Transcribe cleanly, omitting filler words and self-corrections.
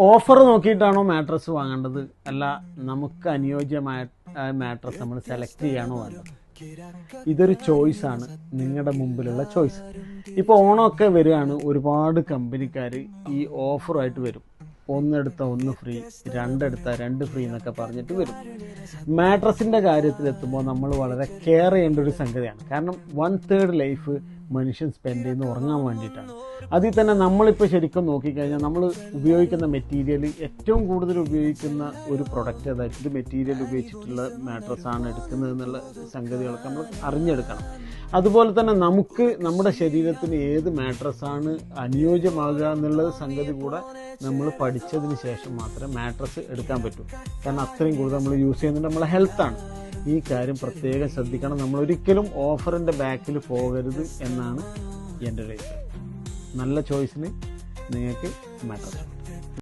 Offer നോക്കിയിട്ടാണോ mattress വാങ്ങേണ്ടത്, അല്ല നമുക്ക് അനുയോജ്യമായ മാട്രസ് നമ്മൾ സെലക്ട് ചെയ്യാണോ വേണ്ടത്? ഇതൊരു ചോയ്സാണ്, നിങ്ങളുടെ മുമ്പിലുള്ള ചോയ്സ്. ഇപ്പോൾ ഓണമൊക്കെ വരികയാണ്, ഒരുപാട് കമ്പനിക്കാർ ഈ ഓഫറായിട്ട് വരും. ഒന്നെടുത്ത ഒന്ന് ഫ്രീ, രണ്ടെടുത്ത രണ്ട് ഫ്രീ എന്നൊക്കെ പറഞ്ഞിട്ട് വരും. മാട്രസിൻ്റെ കാര്യത്തിലെത്തുമ്പോൾ നമ്മൾ വളരെ കെയർ ചെയ്യേണ്ട ഒരു സംഗതിയാണ്. കാരണം 1/3 ലൈഫ് മനുഷ്യൻ സ്പെൻഡ് ചെയ്യുന്ന ഉറങ്ങാൻ വേണ്ടിയിട്ടാണ്. അതിൽ തന്നെ നമ്മളിപ്പോൾ ശരിക്കും നോക്കിക്കഴിഞ്ഞാൽ നമ്മൾ ഉപയോഗിക്കുന്ന മെറ്റീരിയൽ, ഏറ്റവും കൂടുതൽ ഉപയോഗിക്കുന്ന ഒരു പ്രൊഡക്റ്റ് അതായത് ഇത് മെറ്റീരിയൽ ഉപയോഗിച്ചിട്ടുള്ള മാട്രസാണ് എടുക്കുന്നത് എന്നുള്ള സംഗതികളൊക്കെ നമ്മൾ അറിഞ്ഞെടുക്കണം. അതുപോലെ തന്നെ നമുക്ക് നമ്മുടെ ശരീരത്തിന് ഏത് മാട്രസാണ് അനുയോജ്യമാകുക എന്നുള്ള സംഗതി കൂടെ നമ്മൾ പഠിച്ചതിന് ശേഷം മാത്രമേ മാട്രസ് എടുക്കാൻ പറ്റൂ. കാരണം അത്രയും കൂടുതൽ നമ്മൾ യൂസ് ചെയ്യുന്നത് നമ്മളെ ഹെൽത്താണ്. ഈ കാര്യം പ്രത്യേകം ശ്രദ്ധിക്കണം. നമ്മൾ ഒരിക്കലും ഓഫറിൻ്റെ ബാക്കിൽ പോകരുത് എന്നാണ് എൻ്റെ ഒരു അഭിപ്രായം. നല്ല ചോയ്സിന് നിങ്ങൾക്ക് മാട്രസ്.